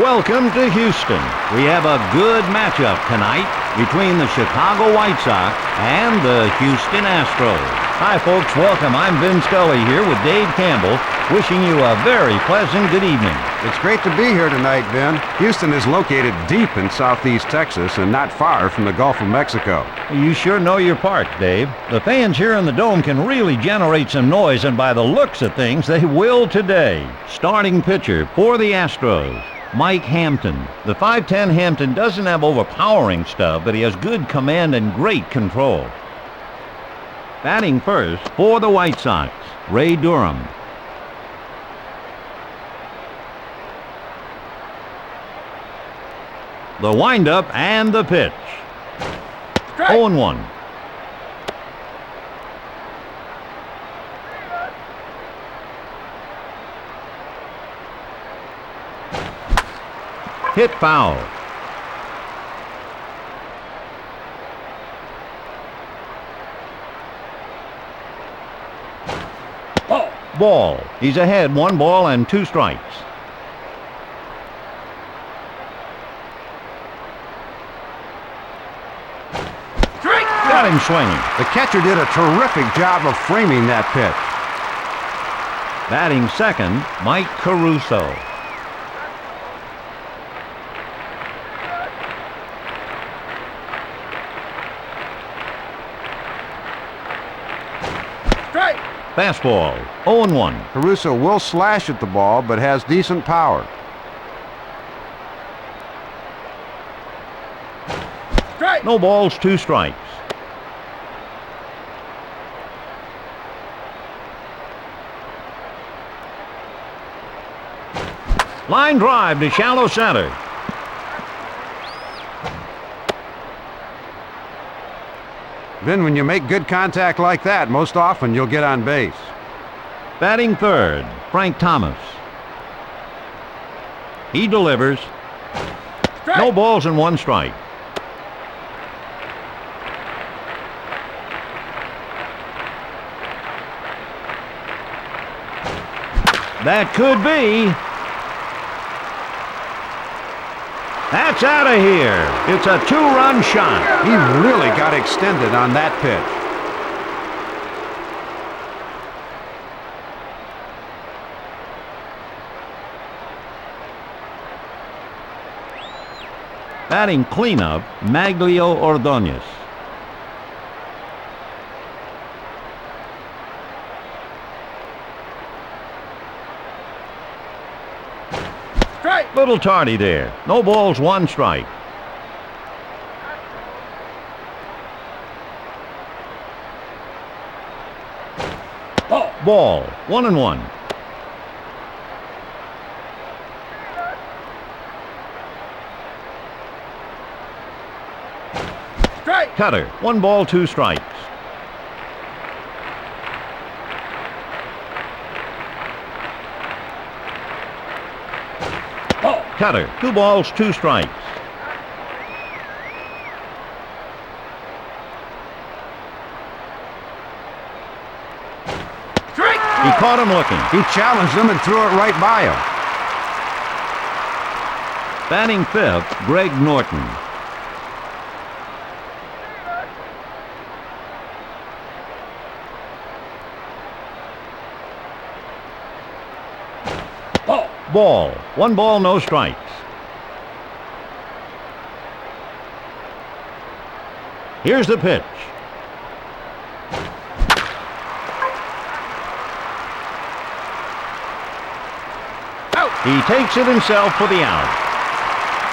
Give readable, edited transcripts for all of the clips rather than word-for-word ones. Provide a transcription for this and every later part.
Welcome to Houston. We have a good matchup tonight between the Chicago White Sox and the Houston Astros. Hi folks, welcome. I'm Vin Scully here with Dave Campbell, wishing you a very pleasant good evening. It's great to be here tonight, Ben. Houston is located deep in southeast Texas and not far from the Gulf of Mexico. You sure know your part, Dave. The fans here in the Dome can really generate some noise, and by the looks of things, they will today. Starting pitcher for the Astros, Mike Hampton. The 5'10 Hampton doesn't have overpowering stuff, but he has good command and great control. Batting first for the White Sox, Ray Durham. The windup and the pitch. 0-1. Hit foul. Ball. He's ahead, 1 ball and 2 strikes. Got him swinging. The catcher did a terrific job of framing that pitch. Batting second, Mike Caruso. Fastball, 0-1. Caruso will slash at the ball, but has decent power. No balls, 2 strikes. Line drive to shallow center. Then when you make good contact like that, most often you'll get on base. Batting third, Frank Thomas. He delivers. No balls and 1 strike. That could be. That's out of here. It's a 2-run shot. He really got extended on that pitch. Batting cleanup, Maglio Ordonez. Little tardy there. No balls, 1 strike. Ball, 1-1. Cutter, 1 ball, 2 strikes. Cutter, 2 balls, 2 strikes. He caught him looking. He challenged him and threw it right by him. Batting fifth, Greg Norton. Ball. 1 ball, no strikes. Here's the pitch. He takes it himself for the out.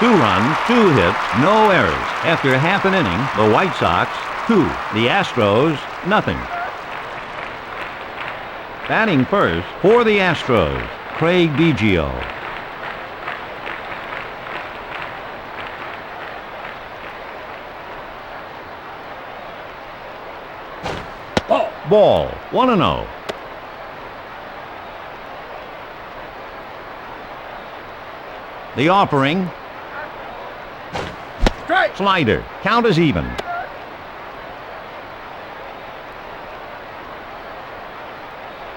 2 runs, 2 hits, no errors. After half an inning, the White Sox 2, the Astros nothing. Batting first for the Astros, Craig Biggio. Ball, 1-0. The offering. Slider. Count is even.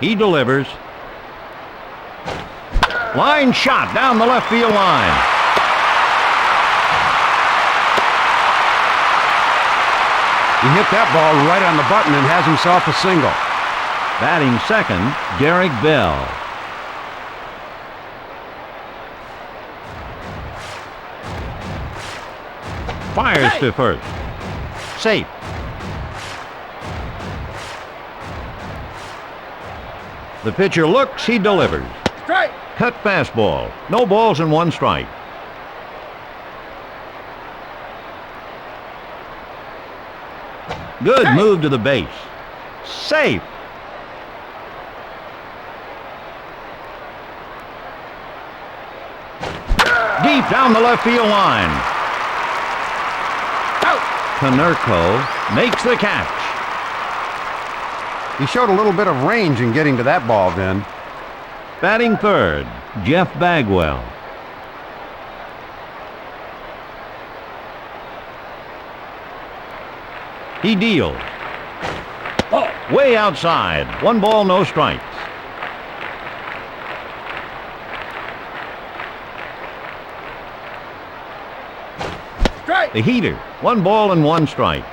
He delivers. Line shot down the left field line. He hit that ball right on the button and has himself a single. Batting second, Garrick Bell. Fires to first. Safe. The pitcher looks, he delivers. Strike. Cut fastball. No balls and one strike. Good move to the base. Safe. Deep down the left field line. Out. Konerko makes the catch. He showed a little bit of range in getting to that ball, Vin. Batting third, Jeff Bagwell. He deals. Ball. Way outside. One ball, no strikes. Strike. The heater. One ball and one strike.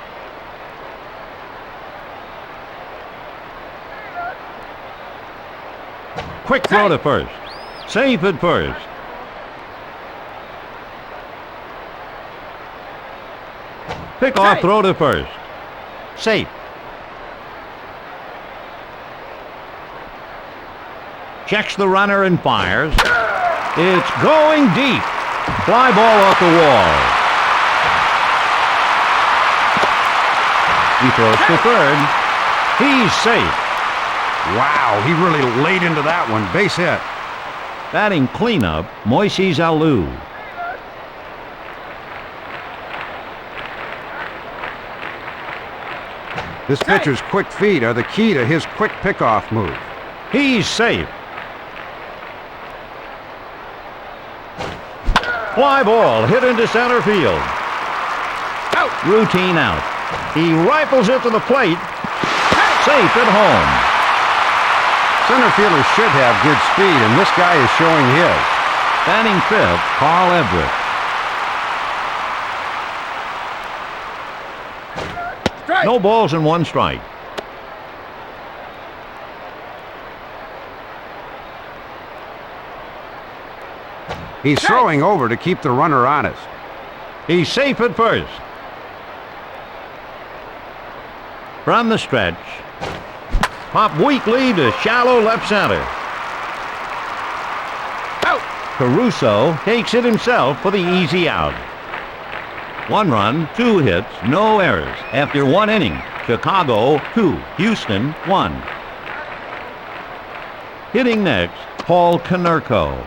Quick throw to first. Safe at first. Pick off Safe. throw to first. Safe. Checks the runner and fires. It's going deep. Fly ball off the wall. He throws to third. He's safe. Wow, he really laid into that one. Base hit. Batting cleanup, Moises Alou. This pitcher's quick feet are the key to his quick pickoff move. He's safe. Fly ball hit into center field. Out. Routine out. He rifles it to the plate. Safe at home. Center fielders should have good speed, and this guy is showing his. Batting fifth, Carl Everett. Strike. No balls and one strike. He's throwing over to keep the runner honest. He's safe at first. From the stretch. Pop weakly to shallow left center. Out. Caruso takes it himself for the easy out. 1 run, 2 hits, no errors. After 1 inning, Chicago 2, Houston 1. Hitting next, Paul Konerko.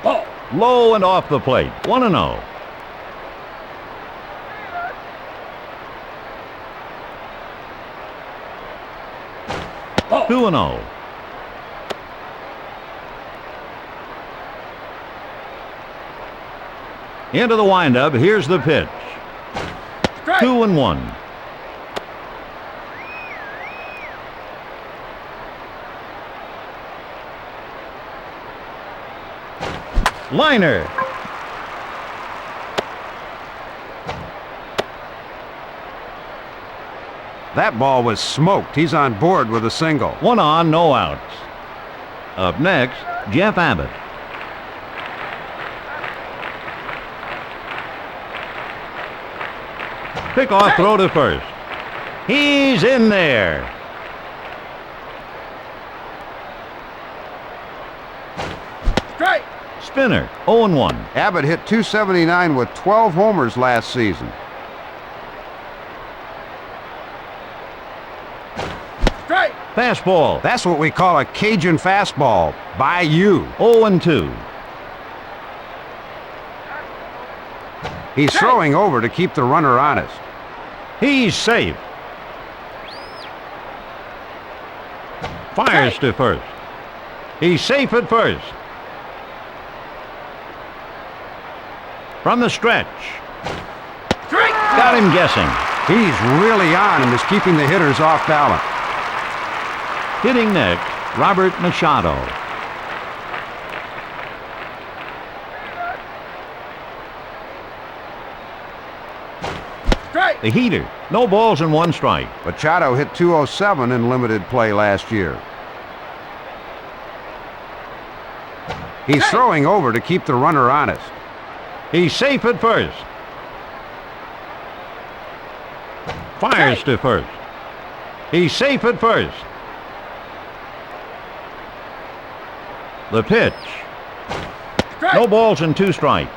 Ball. Low and off the plate, 1-0. Ball. 2-0. Into the windup, here's the pitch. Strike. 2-1. Liner. That ball was smoked. He's on board with a single. 1 on, no outs. Up next, Jeff Abbott. Pick off throw to first. He's in there. Strike. Spinner, 0-1. Abbott hit .279 with 12 homers last season. Strike. Fastball, That's what we call a Cajun fastball. By you. 0-2. He's throwing over to keep the runner honest. He's safe. Fires to first. He's safe at first. From the stretch. Strike. Got him guessing. He's really on and is keeping the hitters off balance. Hitting next, Robert Machado. Strike. The heater. No balls and 1 strike. Machado hit .207 in limited play last year. He's throwing over to keep the runner honest. He's safe at first. Fires to first. He's safe at first. The pitch. Strike. No balls and 2 strikes.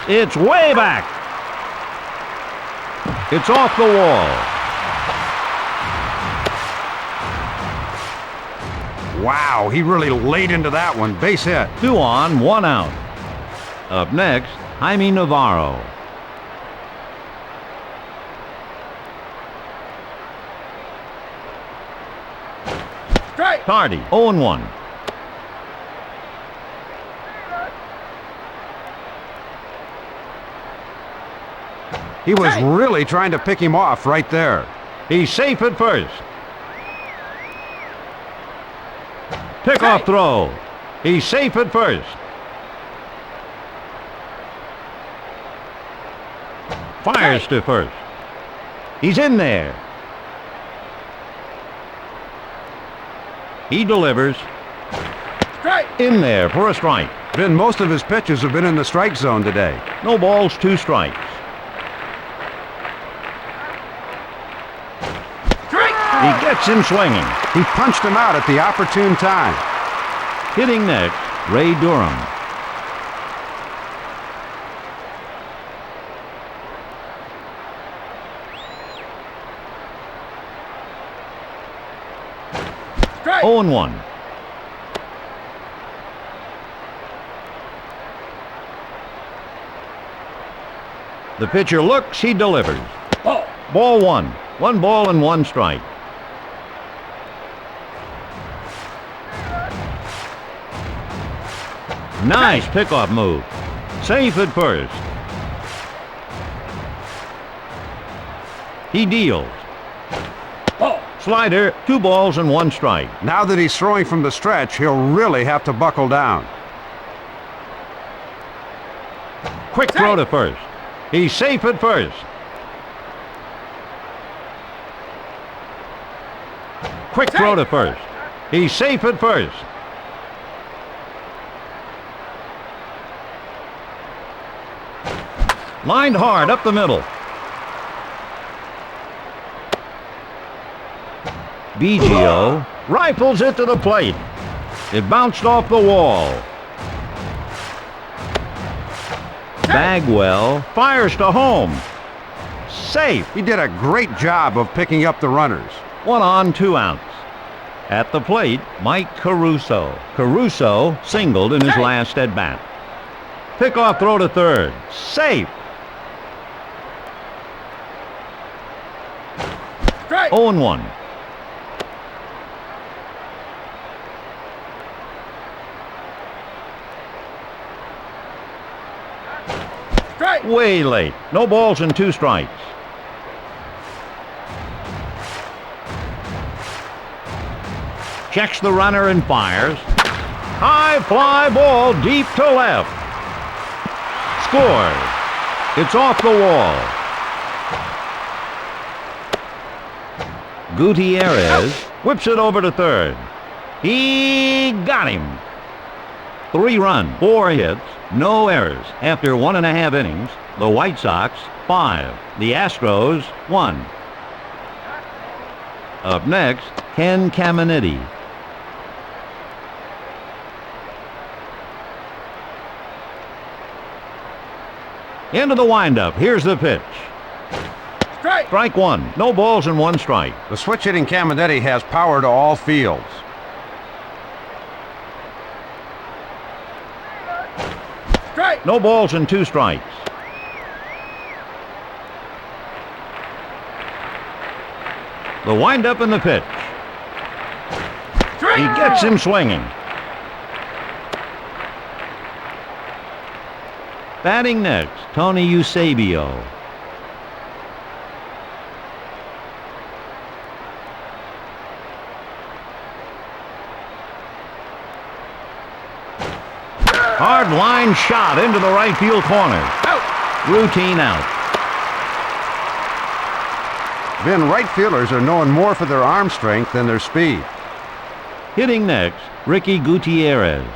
It's way back. It's off the wall. Wow, he really laid into that one. Base hit. 2 on, 1 out. Up next, Jaime Navarro. Strike. Tardy, 0-1. He was really trying to pick him off right there. He's safe at first. Pickoff throw. He's safe at first. Fires to first. He's in there. He delivers. Strike. In there for a strike. Most of his pitches have been in the strike zone today. No balls, 2 strikes. He gets him swinging. He punched him out at the opportune time. Hitting next, Ray Durham. Strike. 0-1. The pitcher looks, he delivers. Ball. Ball 1. 1 ball and 1 strike. Nice pickoff move. Safe at first. He deals. Ball. Slider, 2 balls and 1 strike. Now that he's throwing from the stretch, he'll really have to buckle down. Quick throw to first. He's safe at first. Quick throw to first. He's safe at first. Lined hard up the middle. Biggio rifles it to the plate. It bounced off the wall. Bagwell fires to home. Safe. He did a great job of picking up the runners. 1 on, 2 outs. At the plate, Mike Caruso. Caruso singled in his last at-bat. Pickoff throw to third. Safe. Strike. 0-1. Strike. Way late. No balls and 2 strikes. Checks the runner and fires. High fly ball deep to left. Scores. It's off the wall. Gutierrez whips it over to third. He got him. 3 runs, 4 hits, no errors. After 1.5 innings, the White Sox 5, the Astros 1. Up next, Ken Caminiti. Into the windup. Here's the pitch. Strike. Strike 1. No balls and 1 strike. The switch-hitting Caminetti has power to all fields. Strike. No balls and 2 strikes. The windup and the pitch. Strike. He gets him swinging. Batting next, Tony Eusebio. Hard line shot into the right field corner. Out. Routine out. Vin, right fielders are known more for their arm strength than their speed. Hitting next, Ricky Gutierrez.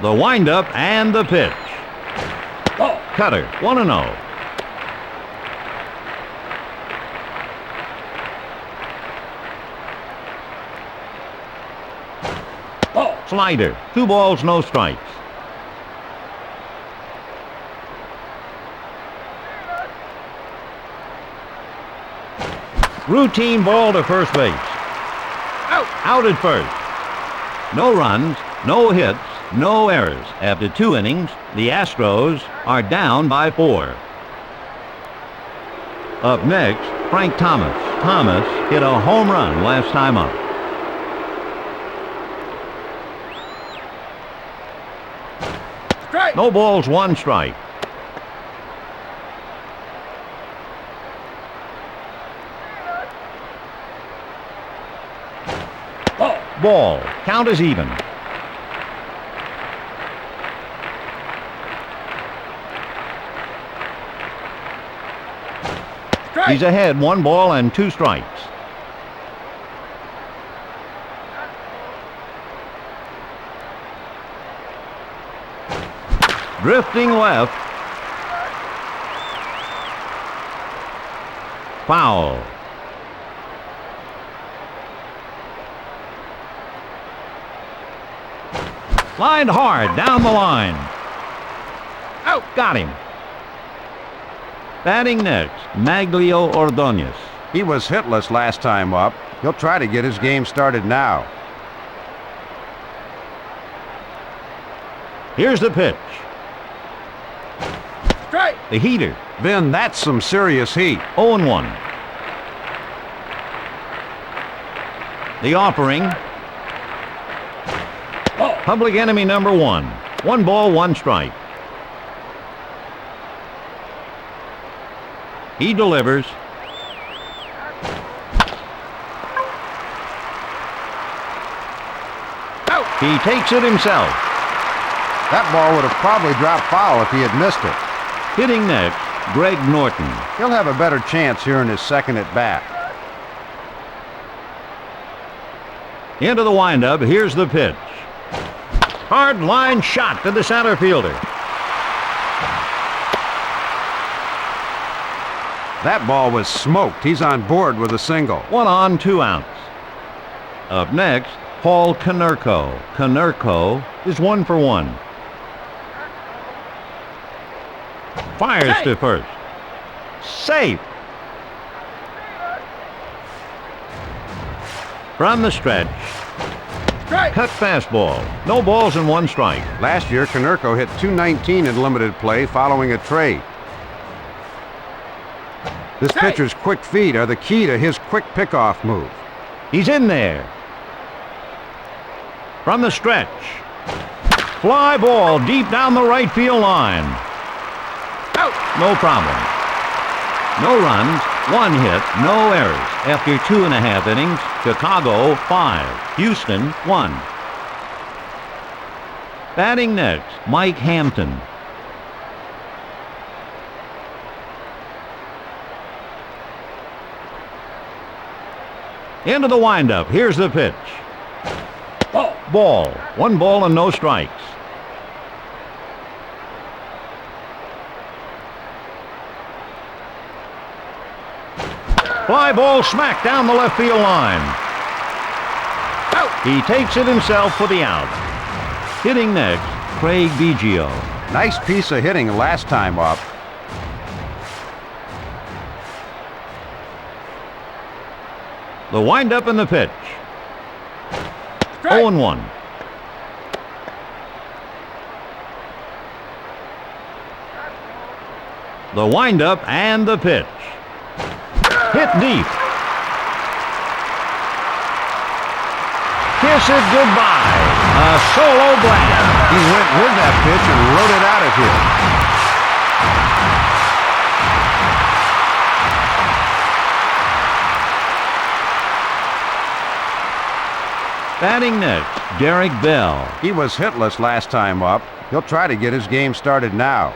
The windup and the pitch. Ball. Cutter, 1-0. Ball. Slider, 2 balls, no strikes. Routine ball to first base. Out. Out at first. No runs, no hits, no errors. After 2 innings, the Astros are down by 4. Up next, Frank Thomas. Thomas hit a home run last time up. Strike. No balls, 1 strike. Ball. Ball. Count is even. Strike. He's ahead, 1 ball and 2 strikes. Drifting left. Foul. Lined hard down the line. Out. Got him. Batting next, Maglio Ordonez. He was hitless last time up. He'll try to get his game started now. Here's the pitch. Strike. The heater. Vin, that's some serious heat. 0-1. The offering. Ball. Public enemy number 1. 1 ball, 1 strike. He delivers. Out. He takes it himself. That ball would have probably dropped foul if he had missed it. Hitting next, Greg Norton. He'll have a better chance here in his second at bat. Into the windup, here's the pitch. Hard line shot to the center fielder. That ball was smoked. He's on board with a single. 1 on, 2 outs. Up next, Paul Konerko. Konerko is 1 for 1. Fires Safe. to first. Safe. From the stretch, Strike. cut fastball. No balls and 1 strike. Last year, Konerko hit .219 in limited play following a trade. This Safe. pitcher's quick feet are the key to his quick pickoff move. He's in there. From the stretch. Fly ball deep down the right field line. Out. No problem. No runs, 1 hit, no errors. After 2.5 innings, Chicago 5, Houston 1. Batting next, Mike Hampton. Into the windup, here's the pitch. Ball. Ball, 1 ball and no strikes. Fly ball smack down the left field line. Out. He takes it himself for the out. Hitting next, Craig Biggio. Nice piece of hitting last time up. The windup and the pitch. Strike. 0-1. The windup and the pitch. Hit deep. Kiss it goodbye. A solo blast. He went with that pitch and rode it out of here. Batting next, Derek Bell. He was hitless last time up. He'll try to get his game started now.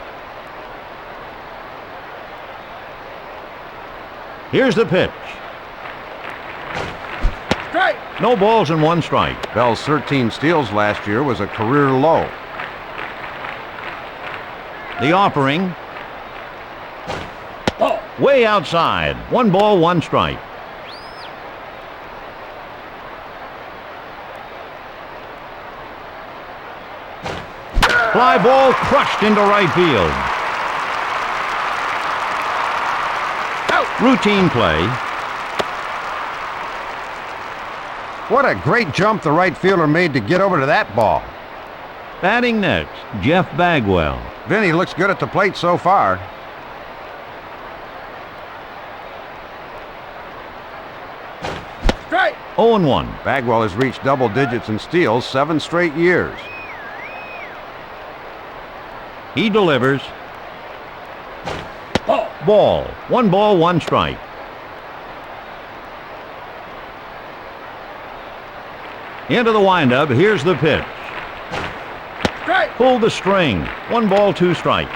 Here's the pitch. Strike. No balls and 1 strike. Bell's 13 steals last year was a career low. The offering. Ball. Way outside. 1 ball, 1 strike. Fly ball crushed into right field. Out. Routine play. What a great jump the right fielder made to get over to that ball. Batting next, Jeff Bagwell. Vinny looks good at the plate so far. Strike. 0-1. Bagwell has reached double digits in steals 7 straight years. He delivers. Ball. Ball. 1 ball, 1 strike. Into the windup. Here's the pitch. Strike. Pull the string. 1 ball, 2 strikes.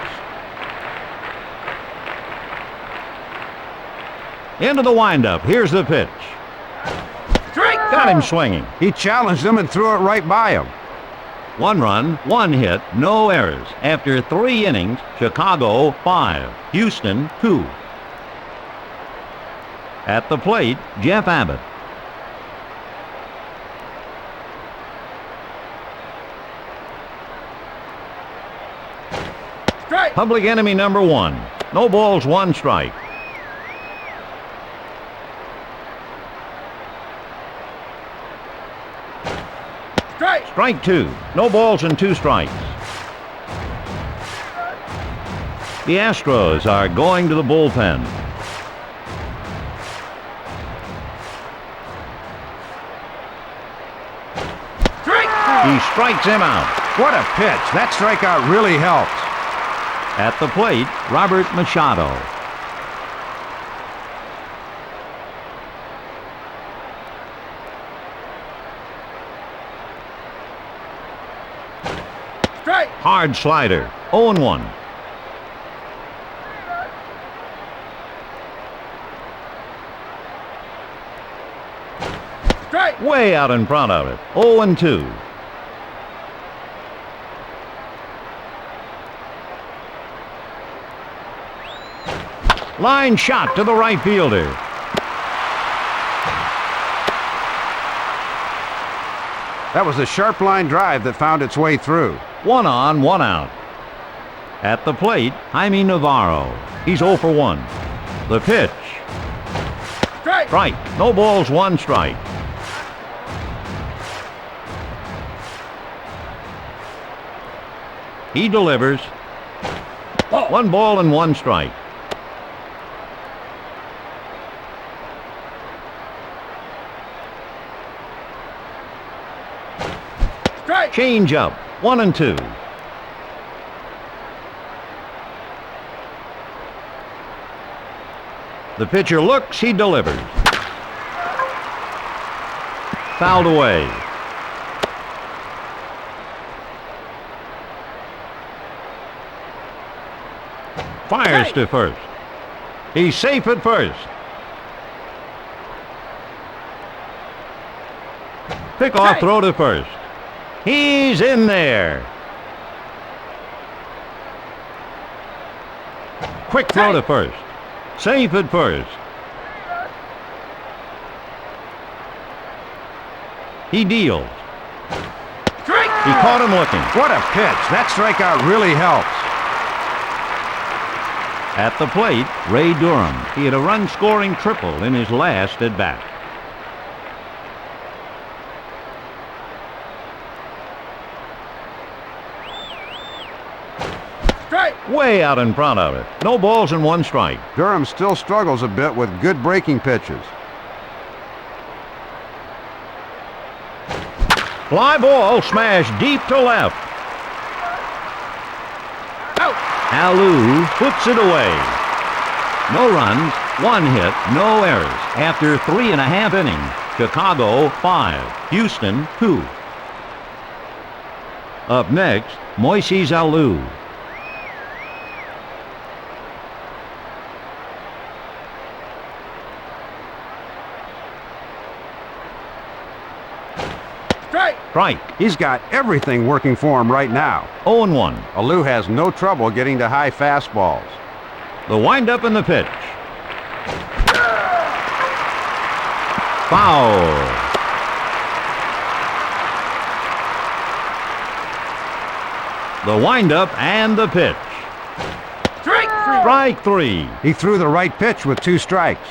Into the windup. Here's the pitch. Strike. Got him swinging. He challenged him and threw it right by him. 1 run, 1 hit, no errors. After 3 innings, Chicago 5, Houston 2. At the plate, Jeff Abbott. Strike. Public enemy number 1. No balls, 1 strike. Strike. Strike 2. No balls and 2 strikes. The Astros are going to the bullpen. Strike. He strikes him out. What a pitch. That strikeout really helps. At the plate, Robert Machado. Strike. Hard slider. 0-1. Strike. Way out in front of it. 0-2. Line shot to the right fielder. That was a sharp line drive that found its way through. 1 on, 1 out. At the plate, Jaime Navarro. He's 0 for 1. The pitch. Strike. Strike. No balls, 1 strike. He delivers. Ball. 1 ball and 1 strike. Strike. Change up. 1-2. The pitcher looks, he delivers. Fouled away. Fires to first. He's safe at first. Pick off throw to first. He's in there. Quick throw to first. Safe at first. He deals. Strike. He caught him looking. What a pitch. That strikeout really helps. At the plate, Ray Durham. He had a run-scoring triple in his last at-bat. Strike. Way out in front of it. No balls and 1 strike. Durham still struggles a bit with good breaking pitches. Fly ball smashed deep to left. Out. Alou puts it away. No runs, 1 hit, no errors. After 3.5 innings, Chicago 5, Houston 2. Up next, Moises Alou. Strike. He's got everything working for him right now. 0-1. Alou has no trouble getting to high fastballs. The windup and the pitch. Foul. The windup and the pitch. Strike 3. He threw the right pitch with 2 strikes.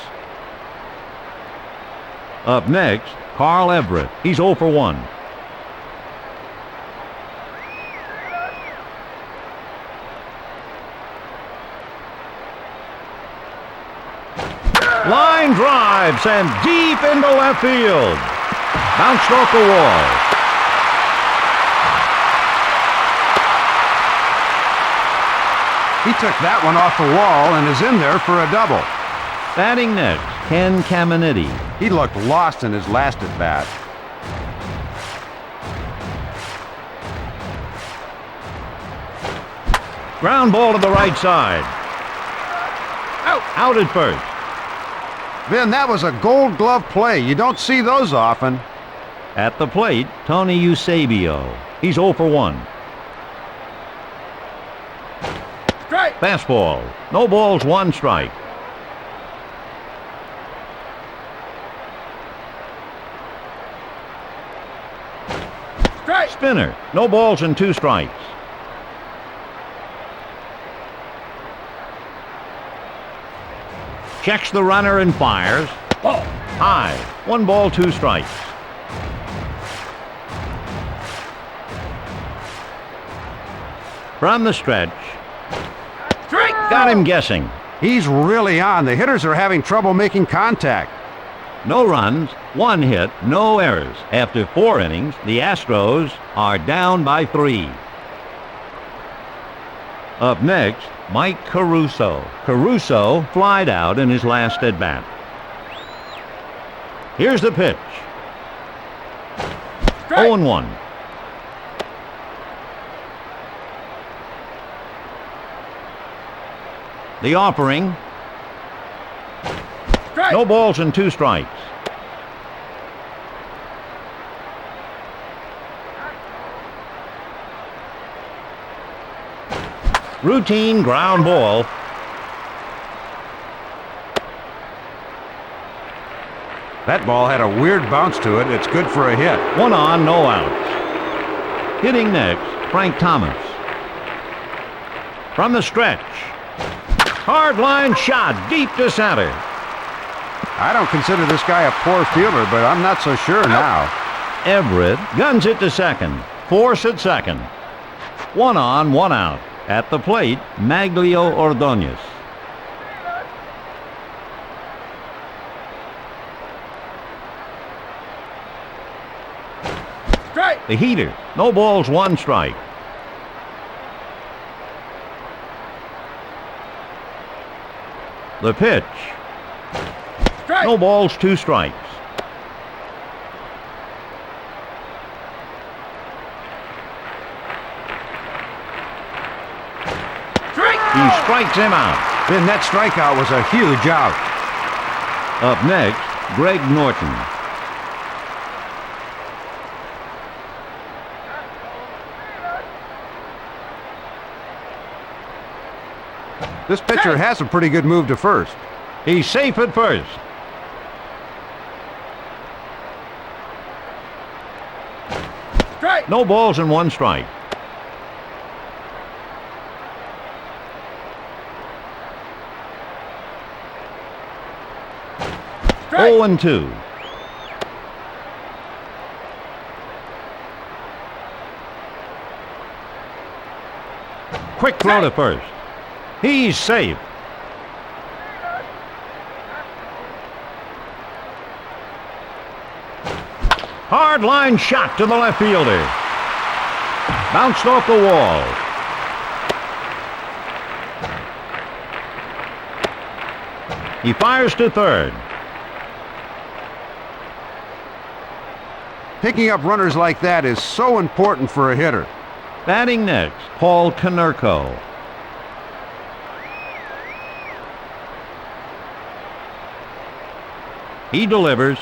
Up next, Carl Everett. He's 0 for 1. Line drive sent deep into left field. Bounced off the wall. He took that one off the wall and is in there for a double. Batting next, Ken Caminiti. He looked lost in his last at bat. Ground ball to the right side. Out at first. Vin, that was a gold glove play. You don't see those often. At the plate, Tony Eusebio. He's 0 for 1. Fastball. No balls, 1 strike. Spinner. No balls and 2 strikes. Checks the runner and fires. Ball. High. 1 ball, 2 strikes. From the stretch. Got him guessing. He's really on. The hitters are having trouble making contact. No runs, 1 hit, no errors. After 4 innings, the Astros are down by 3. Up next, Mike Caruso. Caruso flied out in his last at bat. Here's the pitch. 0-1. The offering. No balls and 2 strikes. Routine ground ball. That ball had a weird bounce to it. It's good for a hit. 1 on, no outs. Hitting next, Frank Thomas. From the stretch. Hard line shot deep to center. I don't consider this guy a poor fielder, but I'm not so sure now. Everett guns it to second. Force at second. 1 on, 1 out. At the plate, Maglio Ordonez. The heater. No balls, 1 strike. The pitch. No balls, 2 strikes. He strikes him out. Then that strikeout was a huge out. Up next, Greg Norton. This pitcher has a pretty good move to first. He's safe at first. No balls and 1 strike. Strike. 0-2. Quick throw to first. He's safe. Hard line shot to the left fielder. Bounced off the wall. He fires to third. Picking up runners like that is so important for a hitter. Batting next, Paul Konerko. He delivers.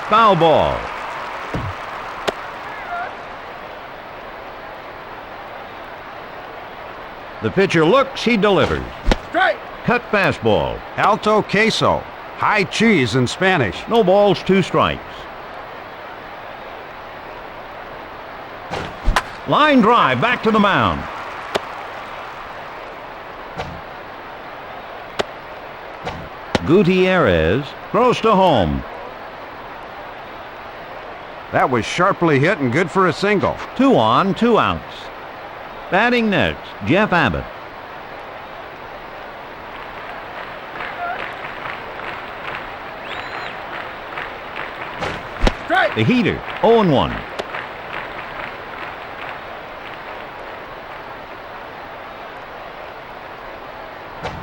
Foul ball. The pitcher looks, he delivers. Strike. Cut fastball. Alto queso. High cheese in Spanish. No balls, 2 strikes. Line drive back to the mound. Gutierrez throws to home. That was sharply hit and good for a single. 2 on, 2 outs. Batting next, Jeff Abbott. Strike. The heater, 0-1.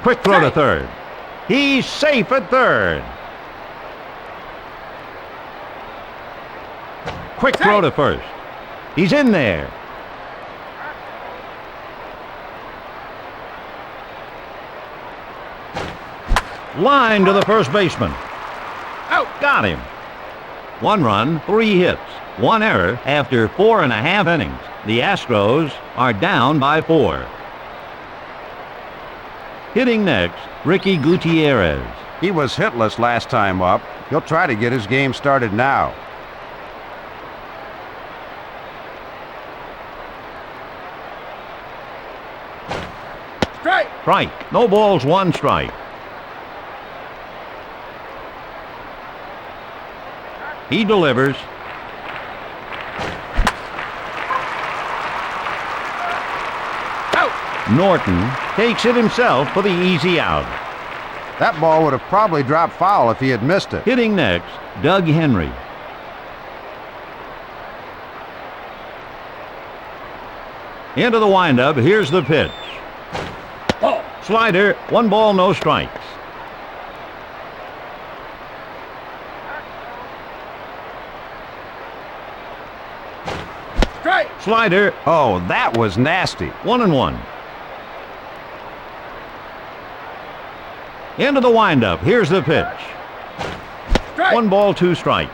Quick throw to third. He's safe at third. Quick throw to first. He's in there. Line to the first baseman. Out. Got him. 1 run, 3 hits, 1 error after 4.5 innings. The Astros are down by 4. Hitting next, Ricky Gutierrez. He was hitless last time up. He'll try to get his game started now. Strike. Strike. No balls, 1 strike. He delivers. Out. Norton takes it himself for the easy out. That ball would have probably dropped foul if he had missed it. Hitting next, Doug Henry. Into the windup, here's the pitch. Ball. Slider, 1 ball, no strikes. Strike. Slider, Oh, that was nasty. 1-1. Into the windup, here's the pitch. Strike. 1 ball, 2 strikes.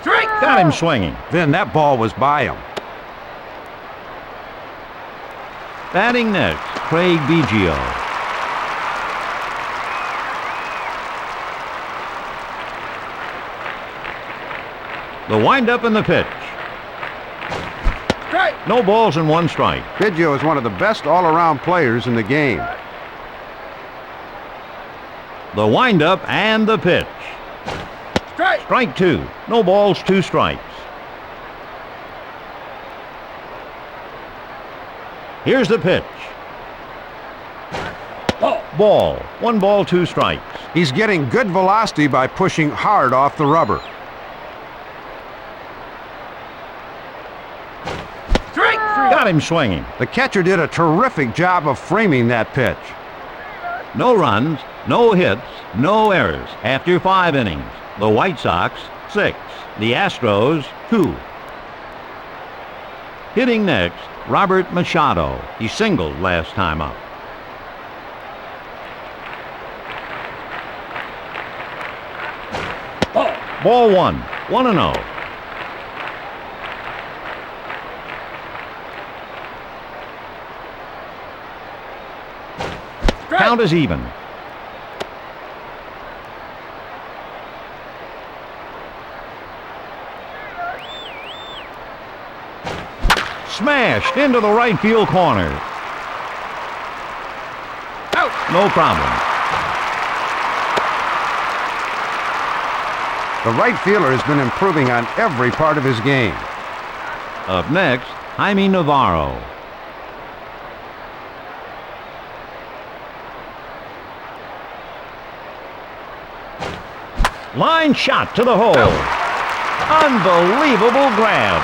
Strike. Got him swinging. Then that ball was by him. Batting next, Craig Biggio. The windup and the pitch. Strike. No balls and 1 strike. Biggio is one of the best all-around players in the game. The windup and the pitch. Strike. Strike 2. No balls, 2 strikes. Here's the pitch. Ball. Ball. 1 ball, 2 strikes. He's getting good velocity by pushing hard off the rubber. Strike. Got him swinging. The catcher did a terrific job of framing that pitch. No runs, no hits, no errors after 5 innings. The White Sox, 6. The Astros, 2. Hitting next, Robert Machado. He singled last time up. Ball. Ball 1. 1-0. Strike. Count is even. Smashed into the right field corner. Out. No problem. The right fielder has been improving on every part of his game. Up next, Jaime Navarro. Line shot to the hole. Unbelievable grab.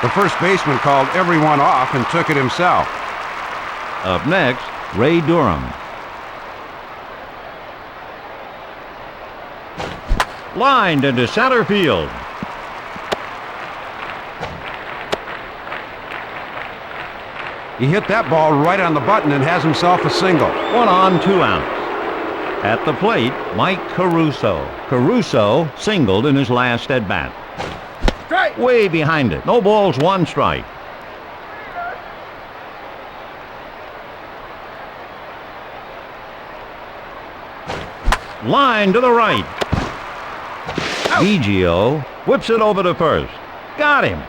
The first baseman called everyone off and took it himself. Up next, Ray Durham. Lined into center field. He hit that ball right on the button and has himself a single. 1 on, 2 outs. At the plate, Mike Caruso. Caruso singled in his last at-bat. Strike. Way behind it. No balls, 1 strike. Line to the right. Biggio whips it over to first. Got him.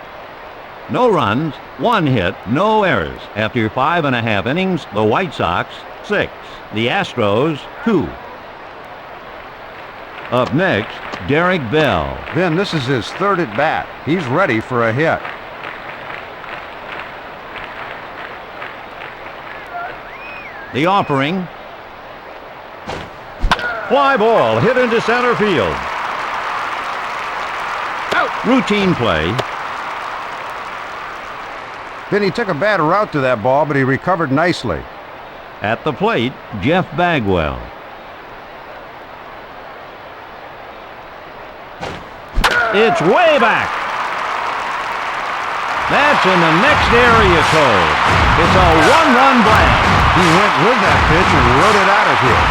No runs, 1 hit, no errors. After 5.5 innings, the White Sox 6, the Astros 2. Up next, Derek Bell. Then this is his 3rd at bat. He's ready for a hit. The offering. Fly ball hit into center field. Out. Routine play. Then he took a bad route to that ball, but he recovered nicely. At the plate, Jeff Bagwell. It's way back. That's in the next area code. It's a 1-run blast. He went with that pitch and rode it out of here.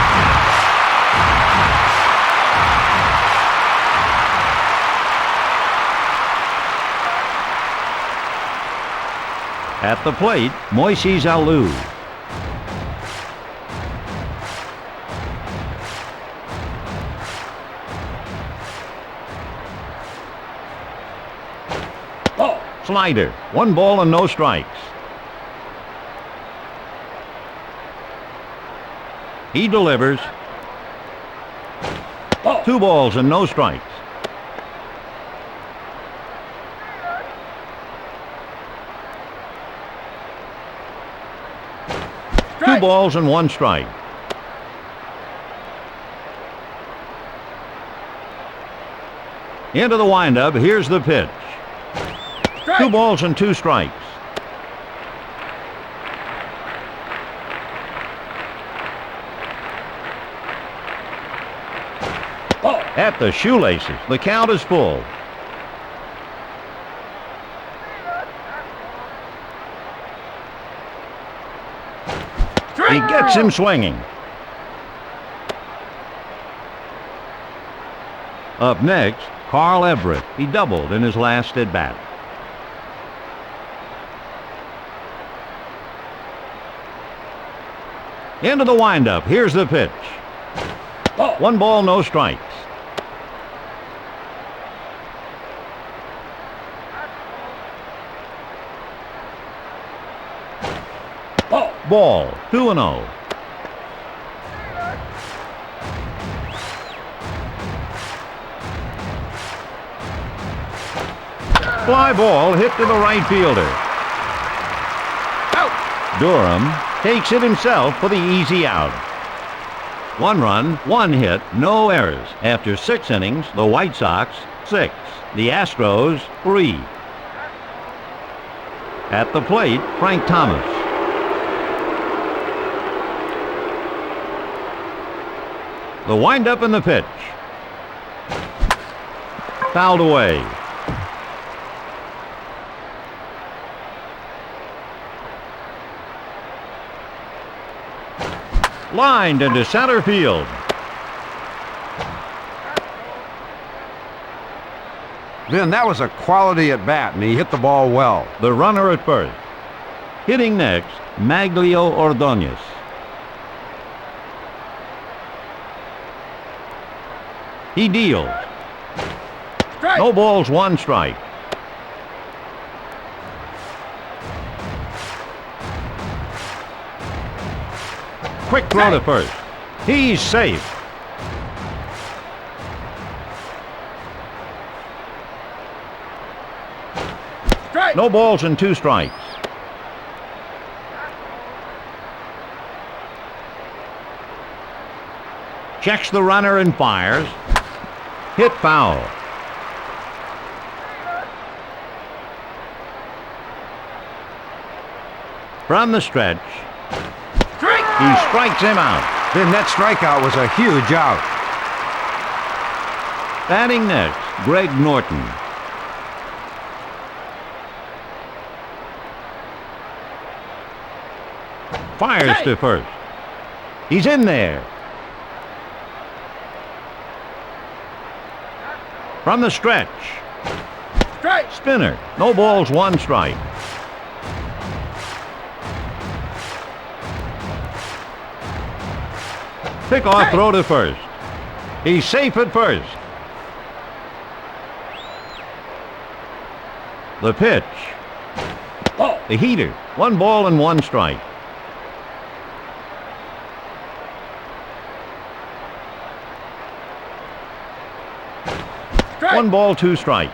At the plate, Moises Alou. Ball. Slider, 1 ball and no strikes. He delivers. Ball. 2 balls and no strikes. Strike. 2 balls and 1 strike. Into the windup, here's the pitch. Strike. 2 balls and 2 strikes. Ball. At the shoelaces, the count is full. He gets him swinging. Up next, Carl Everett. He doubled in his last at-bat. Into the windup. Here's the pitch. Ball. 1 ball, no strikes. Ball. Ball, 2-0. Fly ball hit to the right fielder. Out. Durham takes it himself for the easy out. 1 run, 1 hit, no errors. After 6 innings, the White Sox 6, the Astros 3. At the plate, Frank Thomas. The windup and the pitch. Fouled away. Lined into center field. Then that was a quality at bat, and he hit the ball well. The runner at first. Hitting next, Maglio Ordonez. He deals. Strike. No balls, 1 strike. Quick throw to first. He's safe. Strike. No balls and 2 strikes. Checks the runner and fires. Hit foul. From the stretch, Strike! he strikes him out. Then that strikeout was a huge out. Batting next, Greg Norton. Fires Hey! to first. He's in there. From the stretch, Strike! spinner. No balls, one strike. Pick-off Hey! throw to first. He's safe at first. The pitch. Ball! The heater. 1 ball and 1 strike. Strike! 1 ball, 2 strikes.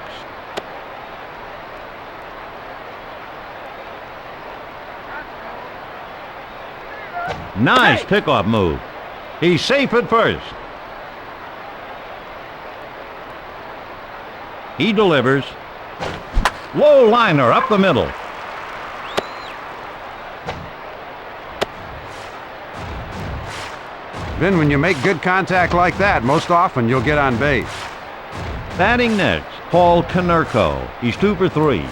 Nice Hey! pickoff move. He's safe at first. He delivers. Low liner up the middle. Then when you make good contact like that, most often you'll get on base. Batting next, Paul Konerko. He's 2 for 3.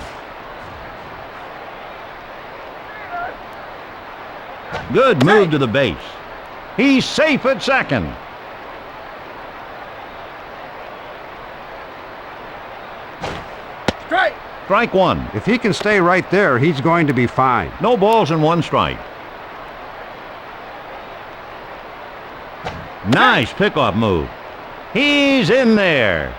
Good move to the base. He's safe at second. Strike! Strike 1. If he can stay right there, he's going to be fine. No balls and 1 strike. Nice pickoff move. He's in there.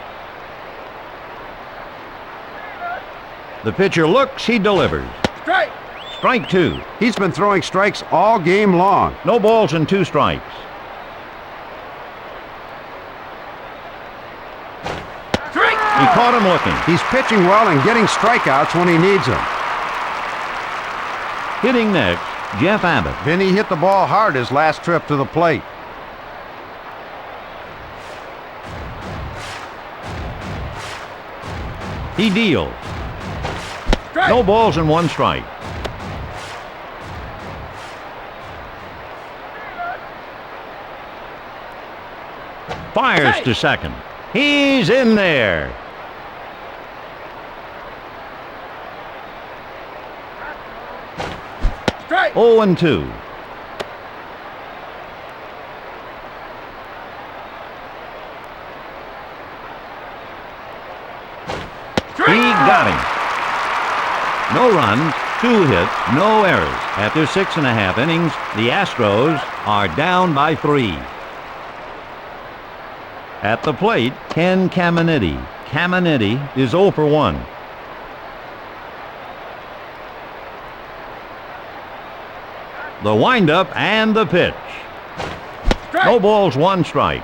The pitcher looks, he delivers. Strike! Strike 2. He's been throwing strikes all game long. No balls and 2 strikes. Strike! He caught him looking. He's pitching well and getting strikeouts when he needs them. Hitting next, Jeff Abbott. Then he hit the ball hard his last trip to the plate. He deals. Strike! No balls and 1 strike. Fires Hey! to second. He's in there. Strike! 0 and 2. He got him. No runs, 2 hits, no errors. After 6.5 innings, the Astros are down by 3. At the plate, Ken Caminiti. Caminiti is 0 for 1. The windup and the pitch. Strike! No balls, 1 strike.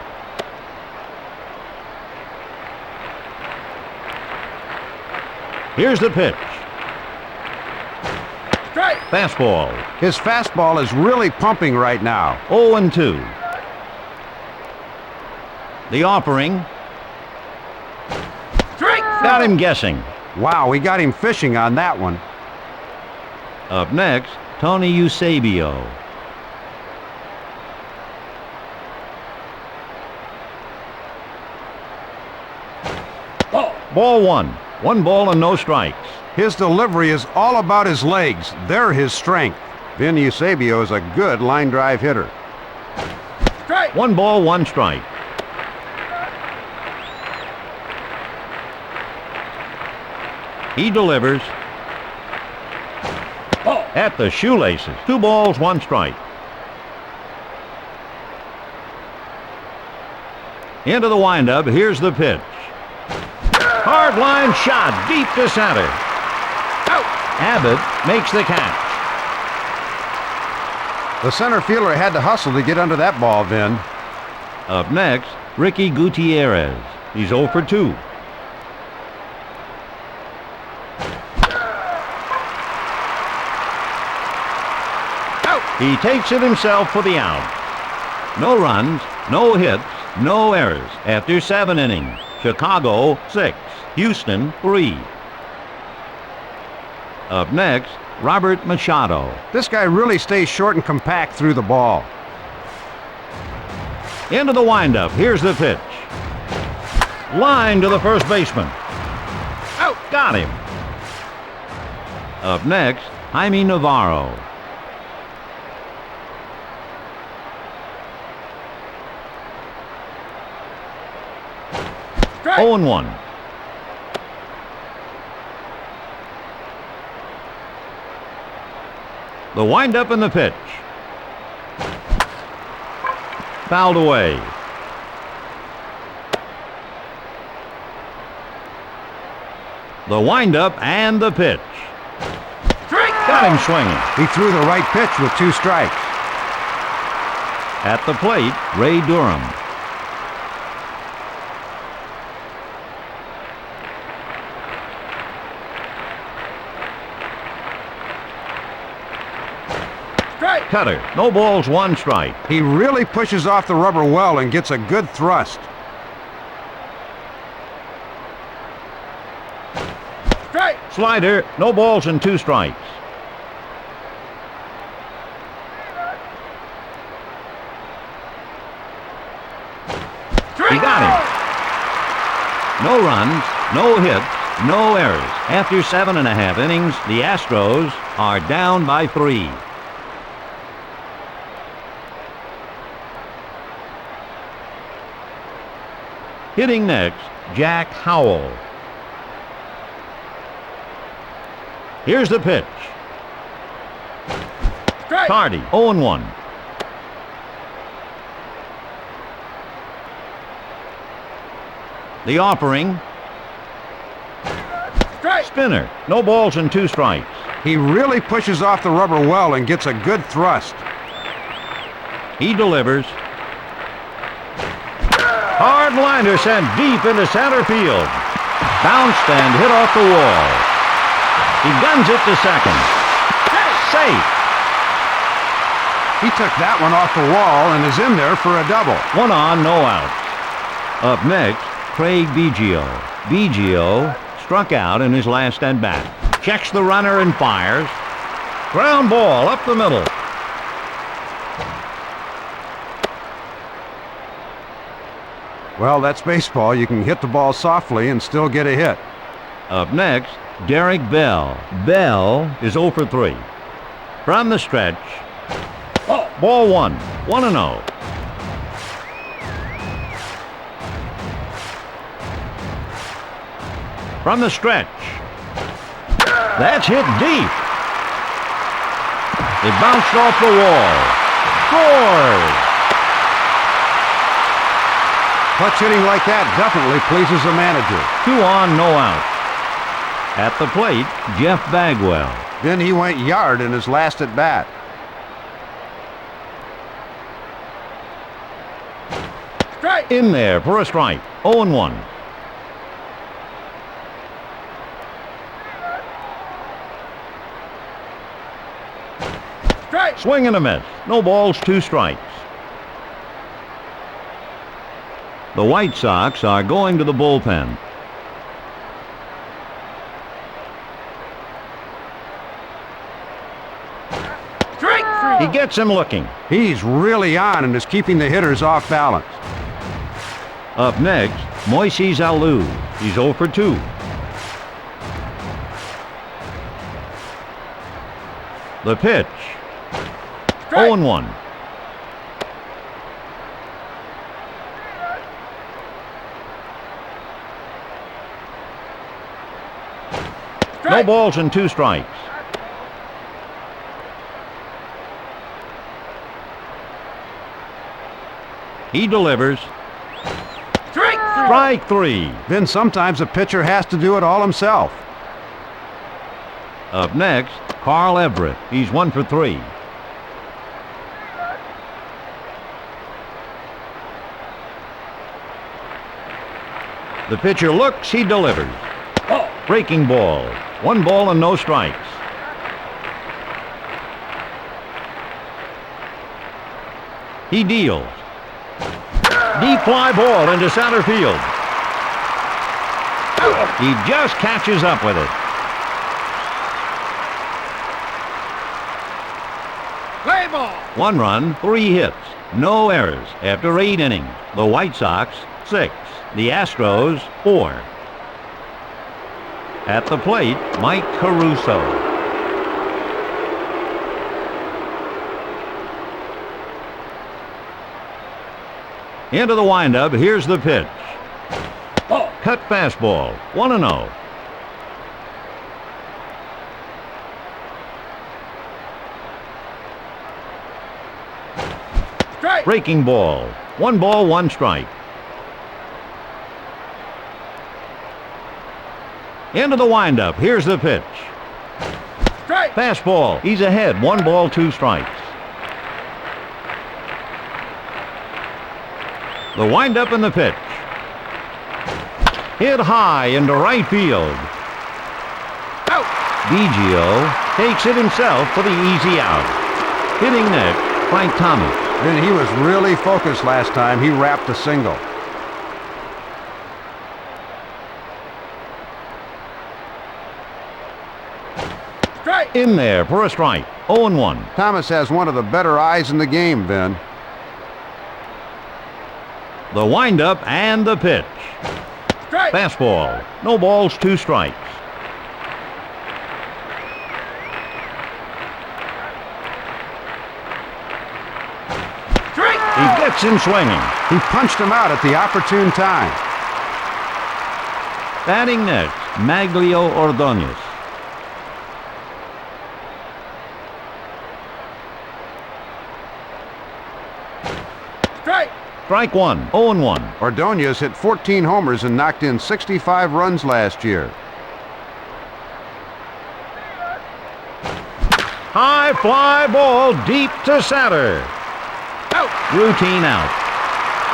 Here's the pitch. Strike! Fastball. His fastball is really pumping right now. 0 and 2. The offering Strike! got him guessing. Wow, we got him fishing on that one. Up next, Tony Eusebio. Ball! Ball 1. 1 ball and no strikes. His delivery is all about his legs. They're his strength. Vin Eusebio is a good line drive hitter. Strike! 1 ball, 1 strike. He delivers Ball! at the shoelaces. 2 balls, 1 strike. Into the windup. Here's the pitch. Hard line shot deep to center. Out! Abbott makes the catch. The center fielder had to hustle to get under that ball, Vin. Up next, Ricky Gutierrez. He's 0 for 2. He takes it himself for the out. No runs, no hits, no errors. After 7 innings, Chicago 6, Houston 3. Up next, Robert Machado. This guy really stays short and compact through the ball. Into the windup. Here's the pitch. Line to the first baseman. Out. Got him. Up next, Jaime Navarro. Strike. 0-1. The windup and the pitch. Fouled away. The windup and the pitch. Strike. Got him swinging. He threw the right pitch with 2 strikes. At the plate, Ray Durham. Strike. Cutter. No balls, 1 strike. He really pushes off the rubber well and gets a good thrust. Strike. Slider. No balls and 2 strikes. He got him. No runs, no hits, no errors. After 7.5 innings, the Astros are down by 3. Hitting next, Jack Howell. Here's the pitch. Strike. Cardi, 0-1. The offering. Strike. Spinner. No balls and 2 strikes. He really pushes off the rubber well and gets a good thrust. He delivers. Hard liner sent deep into center field. Bounced and hit off the wall. He guns it to second. Safe. He took that one off the wall and is in there for a double. 1 on, no outs. Up next, Craig Biggio. Biggio struck out in his last at-bat. Checks the runner and fires. Ground ball up the middle. Well, that's baseball. You can hit the ball softly and still get a hit. Up next, Derek Bell. Bell is 0 for 3. From the stretch, ball 1, 1-0. From the stretch. That's hit deep. It bounced off the wall. Scores! Clutch hitting like that definitely pleases the manager. 2 on, no outs. At the plate, Jeff Bagwell. Then he went yard in his last at bat. Strike. In there for a strike. 0-1. Strike. Swing and a miss. No balls, 2 strikes. The White Sox are going to the bullpen. Strike. He gets him looking. He's really on and is keeping the hitters off balance. Up next, Moises Alou. He's 0 for 2. The pitch. Strike. 0-1. No Strike. balls and 2 strikes. He delivers. Strike. Strike 3. Then sometimes a pitcher has to do it all himself. Up next, Carl Everett. He's 1 for 3. The pitcher looks, he delivers. Ball. Breaking ball. 1 ball and no strikes. He deals. Deep fly ball into center field. He just catches up with it. Play ball. 1 run, 3 hits, no errors after 8 innings. The White Sox, 6. The Astros, 4. At the plate, Mike Caruso. Into the windup, here's the pitch. Ball. Cut fastball, 1-0. Strike. Breaking ball, 1 ball, 1 strike. Into the windup, here's the pitch. Strike. Fastball, he's ahead, 1 ball, 2 strikes. The windup and the pitch. Hit high into right field. Out. Biggio takes it himself for the easy out. Hitting next, Frank Thomas. Then he was really focused last time. He wrapped a single. Strike. In there for a strike. 0-1. Thomas has one of the better eyes in the game, Vin. The windup and the pitch. Strike. Fastball. No balls, 2 strikes. Strike. He gets him swinging. He punched him out at the opportune time. Batting next, Maglio Ordonez. Strike. Strike 1. 0-1. Ordonez hit 14 homers and knocked in 65 runs last year. High fly ball deep to center. Out. Routine out.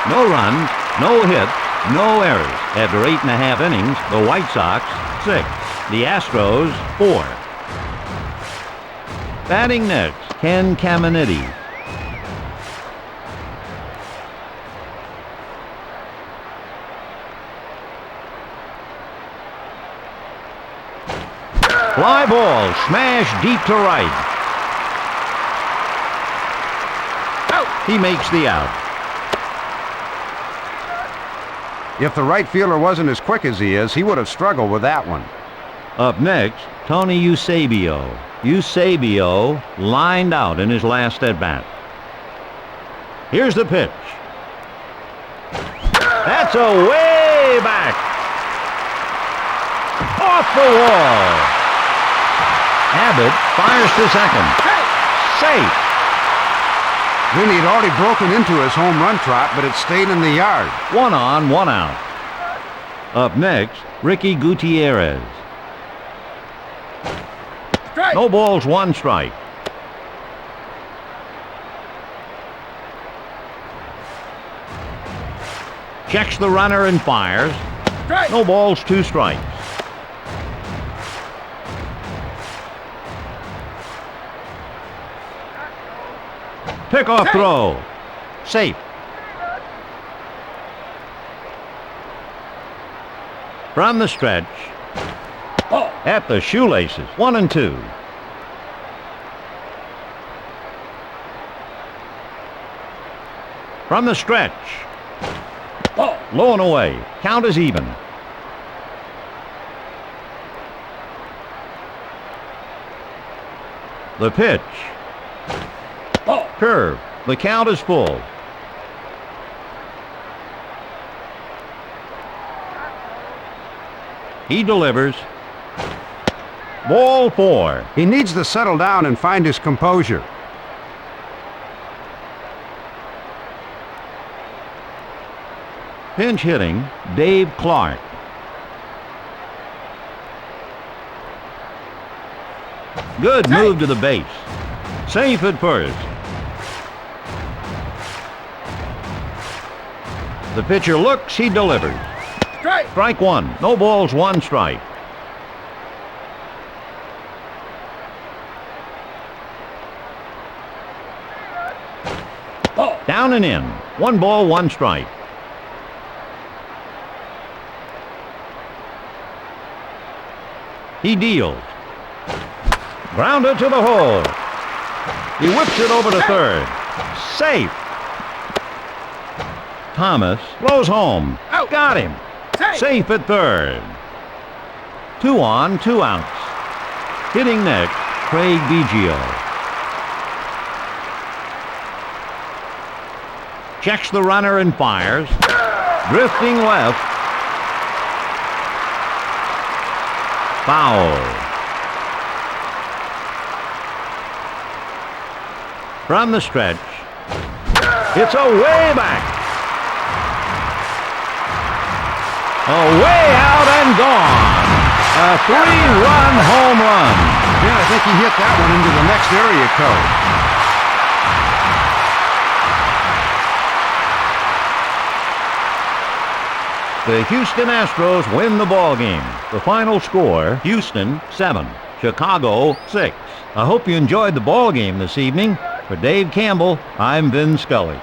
No runs, no hits, no errors. After 8.5 innings, the White Sox, 6. The Astros, 4. Batting next, Ken Caminiti. Fly ball, smash deep to right. Out. He makes the out. If the right fielder wasn't as quick as he is, he would have struggled with that one. Up next, Tony Eusebio. Eusebio lined out in his last at-bat. Here's the pitch. That's a way back. Off the wall. Abbott fires to second. Safe. Then he'd already broken into his home run trot, but it stayed in the yard. 1 on, 1 out. Up next, Ricky Gutierrez. Strike. No balls, 1 strike. Checks the runner and fires. Strike. No balls, 2 strikes. Pickoff throw. Safe. From the stretch. Ball. At the shoelaces. 1-2. From the stretch. Ball. Low and away. Count is even. The pitch. Ball. Curve. The count is full. He delivers. Ball 4. He needs to settle down and find his composure. Pinch hitting, Dave Clark. Good move to the base. Safe at first. The pitcher looks, he delivers. Strike. Strike 1. No balls, 1 strike. Ball. Down and in. 1 ball, 1 strike. He deals. Grounder to the hole. He whips it over to third. Safe. Thomas blows home. Out. Got him. Safe at third. 2 on, 2 outs. Hitting next, Craig Biggio. Checks the runner and fires. Drifting left. Foul. From the stretch, it's a way back. Way out and gone. A 3-run home run. Yeah, I think he hit that one into the next area code. The Houston Astros win the ball game. The final score, Houston 7, Chicago 6. I hope you enjoyed the ball game this evening. For Dave Campbell, I'm Vin Scully.